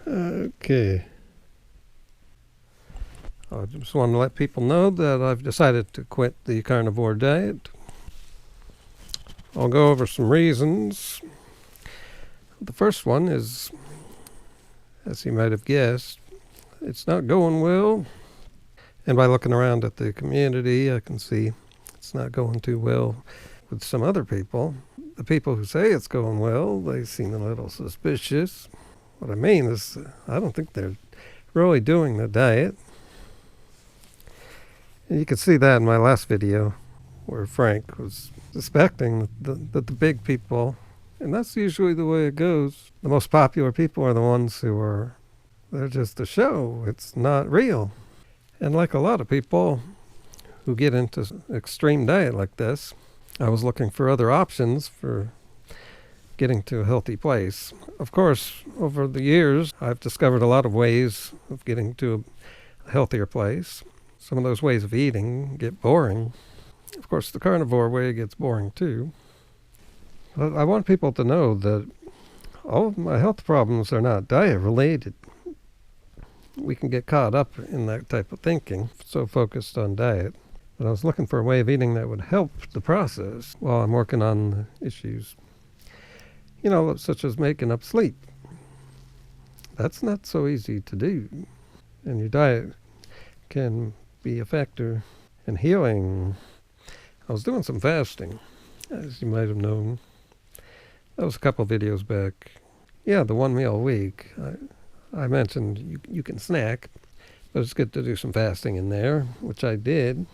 Okay. I just want to let people know that I've decided to quit the carnivore diet. I'll go over some reasons. The first one is, as you might have guessed, it's not going well. And by looking around at the community, I can see it's not going too well with some other people. The people who say it's going well, they seem a little suspicious. What I mean is, I don't think they're really doing the diet. And you can see that in my last video where Frank was suspecting that the big people, and that's usually the way it goes, the most popular people are the ones they're just a show. It's not real. And like a lot of people who get into extreme diet like this, I was looking for other options for getting to a healthy place. Of course, over the years, I've discovered a lot of ways of getting to a healthier place. Some of those ways of eating get boring. Of course, the carnivore way gets boring too. But I want people to know that all of my health problems are not diet related. We can get caught up in that type of thinking, so focused on diet. But I was looking for a way of eating that would help the process while I'm working on the issues. You know, such as making up sleep. That's not so easy to do. And your diet can be a factor in healing. I was doing some fasting, as you might have known. That was a couple videos back. Yeah, the 1 meal a week. I mentioned you can snack, but it's good to do some fasting in there, which I did.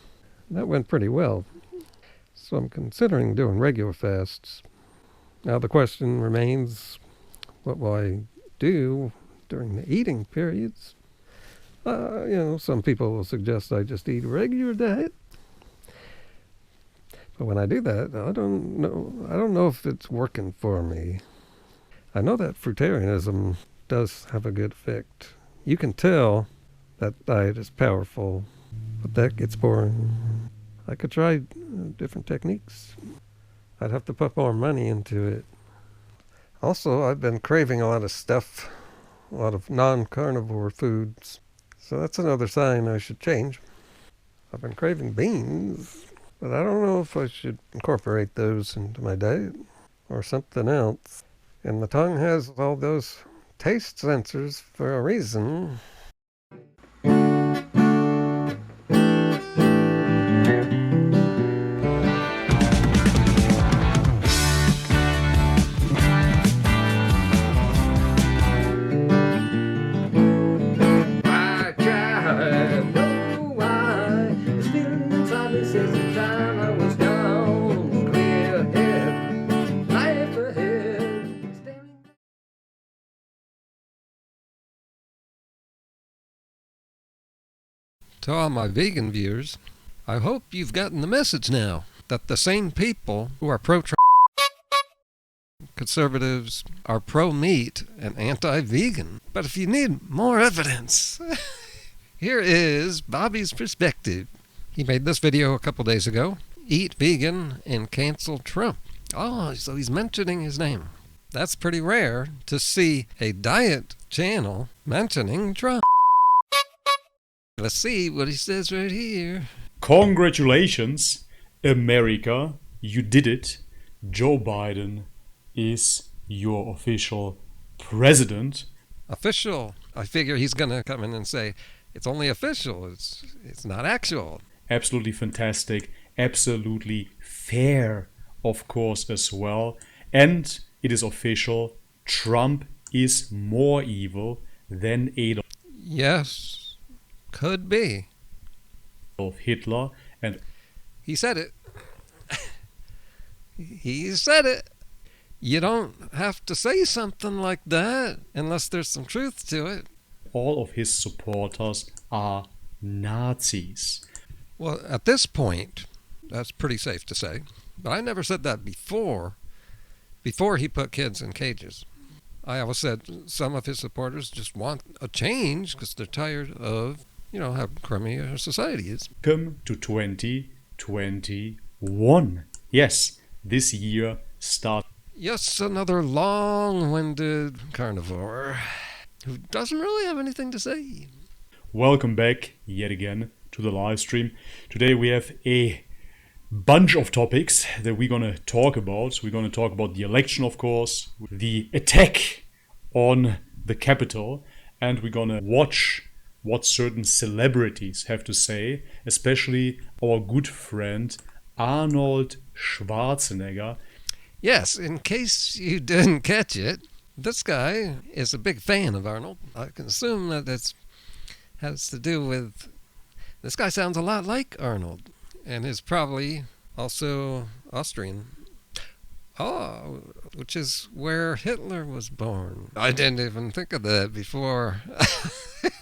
That went pretty well. So I'm considering doing regular fasts. Now the question remains, what will I do during the eating periods? Some people will suggest I just eat a regular diet. But when I do that, I don't know if it's working for me. I know that fruitarianism does have a good effect. You can tell that diet is powerful, but that gets boring. I could try different techniques. I'd have to put more money into it. Also, I've been craving a lot of stuff, a lot of non-carnivore foods. So that's another sign I should change. I've been craving beans, but I don't know if I should incorporate those into my diet or something else. And the tongue has all those taste sensors for a reason. To all my vegan viewers, I hope you've gotten the message now that the same people who are conservatives are pro-meat and anti-vegan. But if you need more evidence, here is Bobby's perspective. He made this video a couple days ago. Eat vegan and cancel Trump. Oh, so he's mentioning his name. That's pretty rare to see a diet channel mentioning Trump. Let's see what he says right here. Congratulations, America, you did it. Joe Biden is your official president. Official. I figure he's going to come in and say, it's only official, it's not actual. Absolutely fantastic, absolutely fair, of course, as well. And it is official, Trump is more evil than Adolf. Yes. Could be. Hitler, and he said it. He said it. You don't have to say something like that unless there's some truth to it. All of his supporters are Nazis. Well, at this point, that's pretty safe to say. But I never said that before he put kids in cages. I always said some of his supporters just want a change because they're tired of how crummy our society is. Welcome to 2021. Yes, this year starts. Yes, another long-winded carnivore. who doesn't really have anything to say. Welcome back yet again to the live stream. Today we have a bunch of topics that we're going to talk about. We're going to talk about the election, of course, the attack on the Capitol, and we're going to watch what certain celebrities have to say, especially our good friend Arnold Schwarzenegger. Yes, in case you didn't catch it, this guy is a big fan of Arnold. I can assume that has to do with... This guy sounds a lot like Arnold, and is probably also Austrian. Oh, which is where Hitler was born. I didn't even think of that before.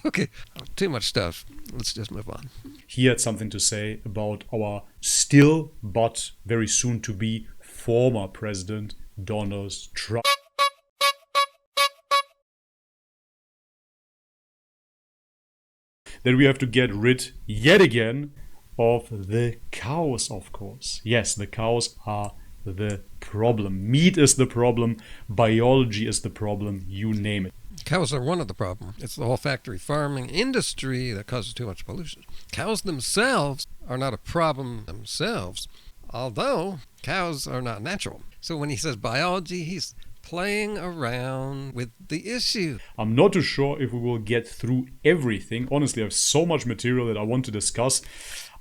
Okay, too much stuff. Let's just move on. He had something to say about our still but very soon to be former president Donald Trump. That we have to get rid yet again of the cows, of course. Yes, the cows are the problem. Meat is the problem. Biology is the problem. You name it. Cows are one of the problems. It's the whole factory farming industry that causes too much pollution. Cows themselves are not a problem themselves, although cows are not natural. So when he says biology, he's playing around with the issue. I'm not too sure if we will get through everything. Honestly, I have so much material that I want to discuss.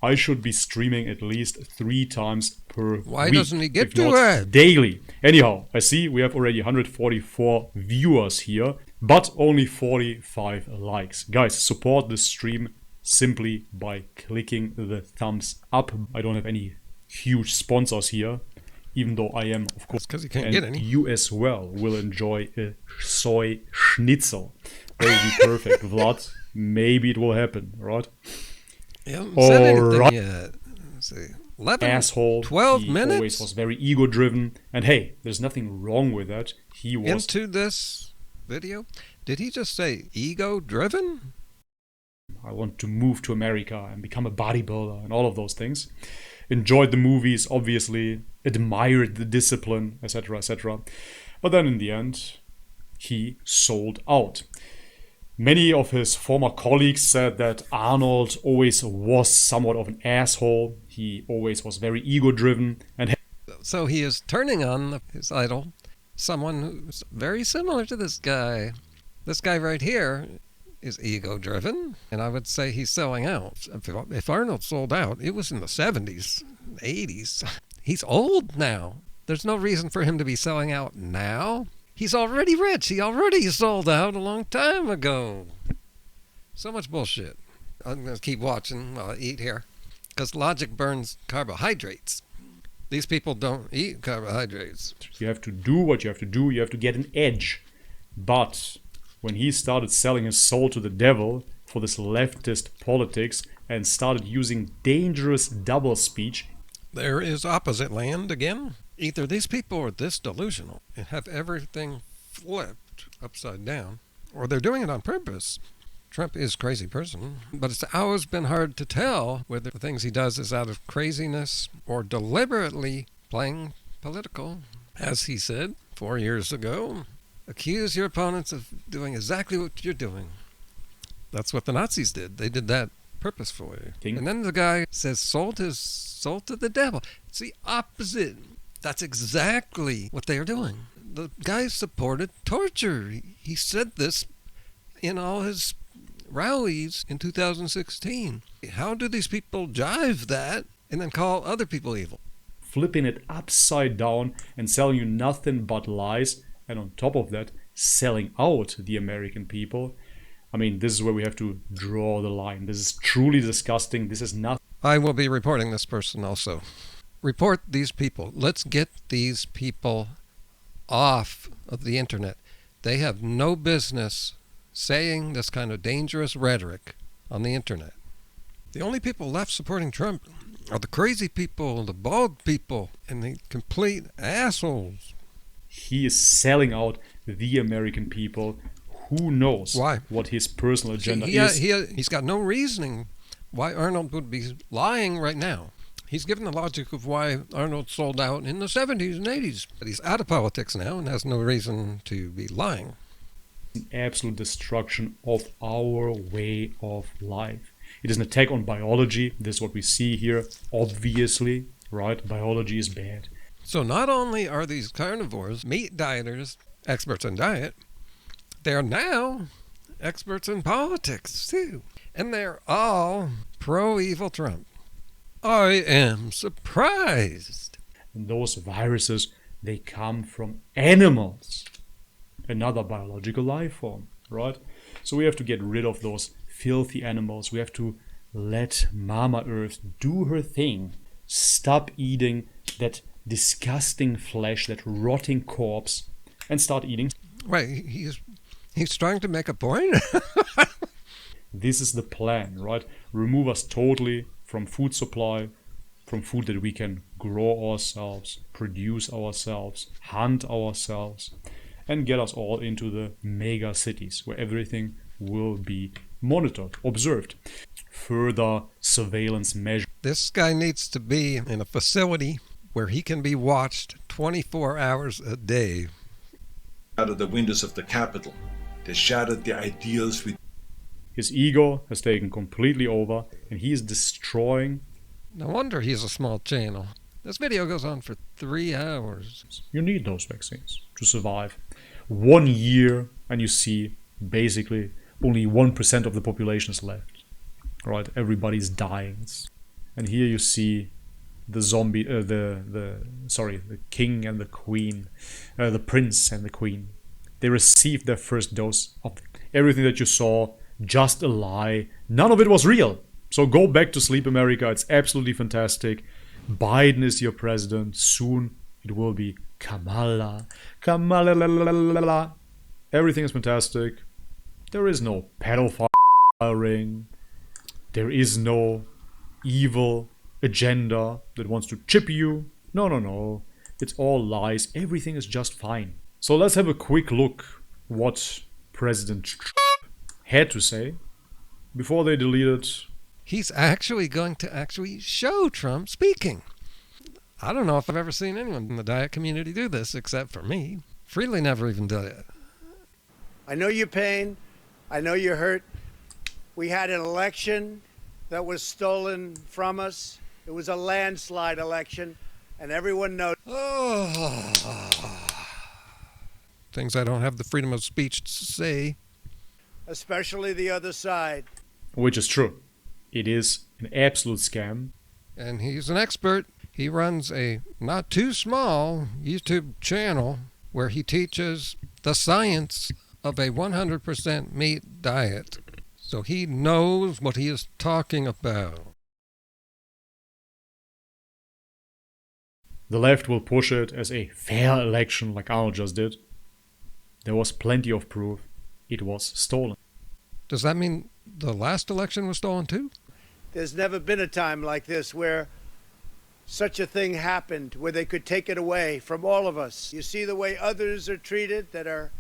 I should be streaming at least 3 times per week. Why doesn't he get if to not it? Daily. Anyhow, I see we have already 144 viewers here, but only 45 likes. Guys, support this stream simply by clicking the thumbs up. I don't have any huge sponsors here, even though I am, of course. Because you can't get any. You as well will enjoy a soy schnitzel. That will be perfect. Vlad, maybe it will happen, right? You haven't said anything yet. Let's see. 11, Asshole. 12 he minutes? Always was very ego-driven. And hey, there's nothing wrong with that. He was... Into this video? Did he just say ego-driven? I want to move to America and become a bodybuilder and all of those things. Enjoyed the movies, obviously. Admired the discipline, etc., etc. But then in the end, he sold out. Many of his former colleagues said that Arnold always was somewhat of an asshole. He always was very ego-driven. And so he is turning on his idol, someone who's very similar to this guy. This guy right here is ego-driven, and I would say he's selling out. If Arnold sold out, it was in the 70s, 80s. He's old now. There's no reason for him to be selling out now. He's already rich. He already sold out a long time ago. So much bullshit. I'm going to keep watching while I eat here, because logic burns carbohydrates. These people don't eat carbohydrates. You have to do what you have to do. You have to get an edge. But when he started selling his soul to the devil for this leftist politics and started using dangerous double speech... There is opposite land again. Either these people are this delusional and have everything flipped upside down, or they're doing it on purpose. Trump is a crazy person, but it's always been hard to tell whether the things he does is out of craziness or deliberately playing political. As he said 4 years ago, accuse your opponents of doing exactly what you're doing. That's what the Nazis did. They did that purposefully. And then the guy says, sold his soul to the devil. It's the opposite. That's exactly what they are doing. The guy supported torture. He said this in all his rallies in 2016. How do these people jive that and then call other people evil? Flipping it upside down and selling you nothing but lies, and on top of that, selling out the American people. I mean, this is where we have to draw the line. This is truly disgusting. This is nothing. I will be reporting this person also. Report these people. Let's get these people off of the internet. They have no business saying this kind of dangerous rhetoric on the internet. The only people left supporting Trump are the crazy people, the bald people, and the complete assholes. He is selling out the American people. Who knows what his personal agenda is? He's got no reasoning why Arnold would be lying right now. He's given the logic of why Arnold sold out in the 70s and 80s. But he's out of politics now and has no reason to be lying. An absolute destruction of our way of life. It is an attack on biology. This is what we see here, obviously, right? Biology is bad. So not only are these carnivores meat dieters, experts in diet, they're now experts in politics too. And they're all pro-evil Trump. I am surprised. And those viruses, they come from animals. Another biological life form, right? So we have to get rid of those filthy animals. We have to let Mama Earth do her thing. Stop eating that disgusting flesh, that rotting corpse, and start eating. Wait, he's trying to make a point? This is the plan, right? Remove us totally from food supply, from food that we can grow ourselves, produce ourselves, hunt ourselves, and get us all into the mega cities where everything will be monitored, observed. Further surveillance measures. This guy needs to be in a facility where he can be watched 24 hours a day. Out of the windows of the Capitol, they shattered the ideals we. His ego has taken completely over, and he is destroying. No wonder he's a small channel. This video goes on for 3 hours. You need those vaccines to survive. 1 year, and you see basically only 1% of the population is left. Right? Everybody's dying. And here you see the zombie, the king and the queen, the prince and the queen. They received their first dose of everything that you saw. Just a lie. None of it was real. So go back to sleep, America. It's absolutely fantastic. Biden is your president. Soon it will be Kamala. Kamala. Everything is fantastic. There is no pedophile ring. There is no evil agenda that wants to chip you. No. It's all lies. Everything is just fine. So let's have a quick look what President Trump had to say before they deleted. He's actually going to show Trump speaking. I don't know if I've ever seen anyone in the diet community do this except for me. Freely never even did it. I know your pain. I know you're hurt. We had an election that was stolen from us. It was a landslide election, and everyone knows. Things I don't have the freedom of speech to say. Especially the other side. Which is true. It is an absolute scam. And he's an expert. He runs a not too small YouTube channel where he teaches the science of a 100% meat diet. So he knows what he is talking about. The left will push it as a fair election like Arnold just did. There was plenty of proof it was stolen. Does that mean the last election was stolen too? There's never been a time like this where such a thing happened, where they could take it away from all of us. You see the way others are treated that are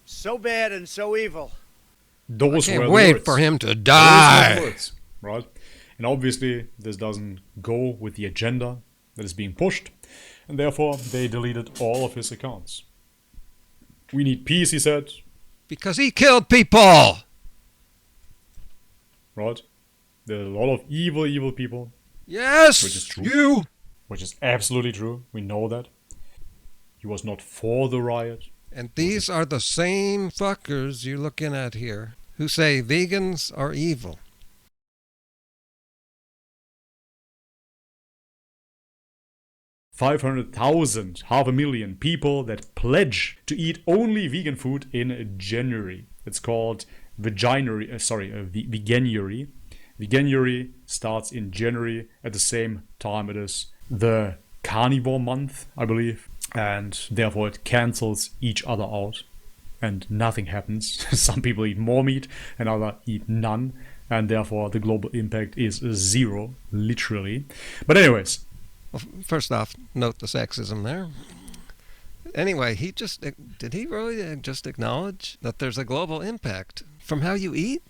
so bad and so evil. Those I can't were the wait words. for him to Those were the die. words, right? And obviously this doesn't go with the agenda that is being pushed, and therefore they deleted all of his accounts. We need peace, he said. Because he killed people. Right? There are a lot of evil people. Yes, Which is true. you. Which is absolutely true. We know that. He was not for the riot. And these are the same fuckers you're looking at here who say vegans are evil. $500,000, 500,000 people that pledge to eat only vegan food in January. It's called Veganuary. Veganuary starts in January at the same time it is the Carnivore month, I believe. And therefore it cancels each other out and nothing happens. Some people eat more meat and others eat none. And therefore the global impact is zero, literally. But anyways. Well, first off, note the sexism there. Anyway, did he really just acknowledge that there's a global impact from how you eat?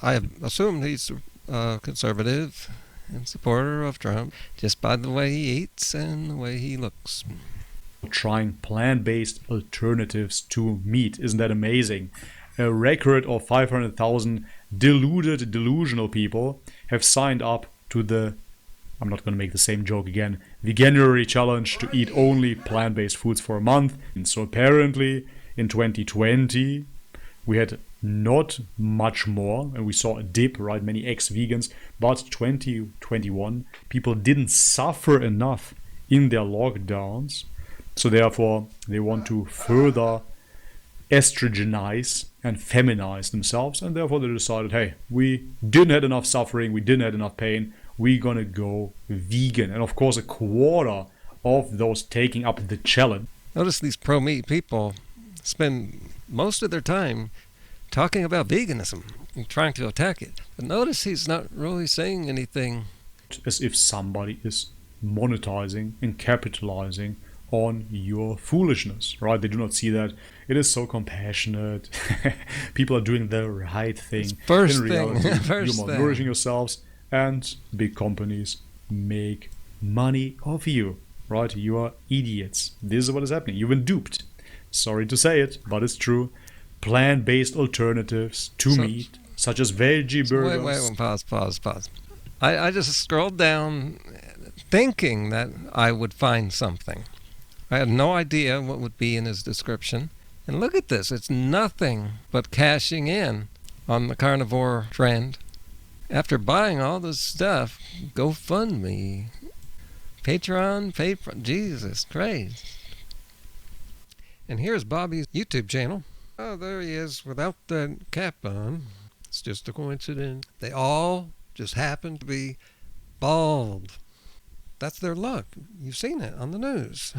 I assume he's conservative and supporter of Trump just by the way he eats and the way he looks. trying plant-based alternatives to meat. Isn't that amazing? A record of 500,000 delusional people have signed up to the, I'm not going to make the same joke again, Veganuary challenge to eat only plant-based foods for a month. And so apparently in 2020 we had not much more, and we saw a dip, right? Many ex-vegans, but 2021 people didn't suffer enough in their lockdowns, so therefore they want to further estrogenize and feminize themselves, and therefore they decided, hey, we didn't have enough suffering, we didn't have enough pain, we're gonna go vegan. And of course a quarter of those taking up the challenge. Notice these pro-meat people spend most of their time talking about veganism and trying to attack it. But notice he's not really saying anything. As if somebody is monetizing and capitalizing on your foolishness, right? They do not see that it is so compassionate. People are doing the right thing. First in reality, thing. First you're thing. nourishing yourselves, and big companies make money off you, right? You are idiots. This is what is happening. You've been duped. Sorry to say it, but it's true. Plant-based alternatives to meat, such as veggie burgers. Wait, pause. I just scrolled down thinking that I would find something. I had no idea what would be in his description. And look at this. It's nothing but cashing in on the carnivore trend. After buying all this stuff, GoFundMe, Patreon, Jesus Christ. And here's Bobby's YouTube channel. Oh, there he is without the cap on. It's just a coincidence. They all just happen to be bald. That's their luck. You've seen it on the news.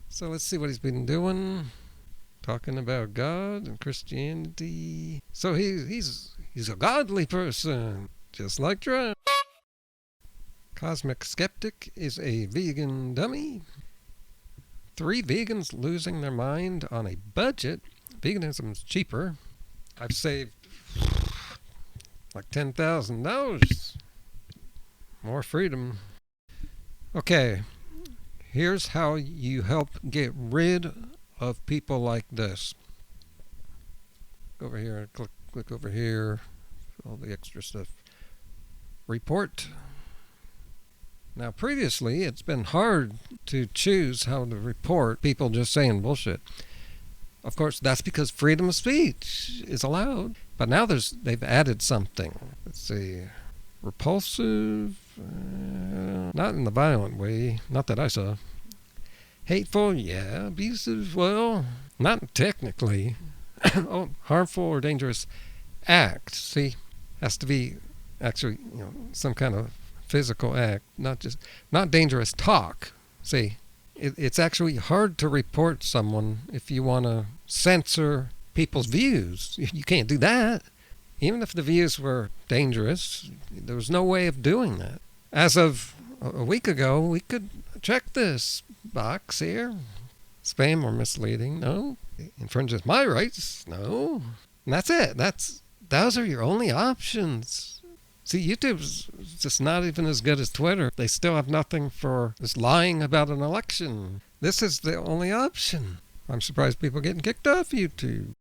So let's see what he's been doing. Talking about God and Christianity. So he's a godly person, just like Trump. Cosmic Skeptic is a vegan dummy. 3 vegans losing their mind on a budget. Veganism's cheaper. I've saved like $10,000. More freedom. Okay, here's how you help get rid of people like this. Go over here, click over here, all the extra stuff. Report. Now previously it's been hard to choose how to report people just saying bullshit. Of course that's because freedom of speech is allowed. But now they've added something. Let's see. Repulsive, not in the violent way, not that I saw. Hateful, yeah. Abusive, well, not technically. Oh, harmful or dangerous act. See, has to be actually, some kind of physical act, not dangerous talk. See, it's actually hard to report someone if you want to censor people's views. You can't do that. Even if the views were dangerous, there was no way of doing that. As of a week ago, we could check this box here. Spam or misleading, no. Infringes my rights, no. And that's it. Those are your only options. See, YouTube's just not even as good as Twitter. They still have nothing for this lying about an election. This is the only option. I'm surprised people getting kicked off YouTube.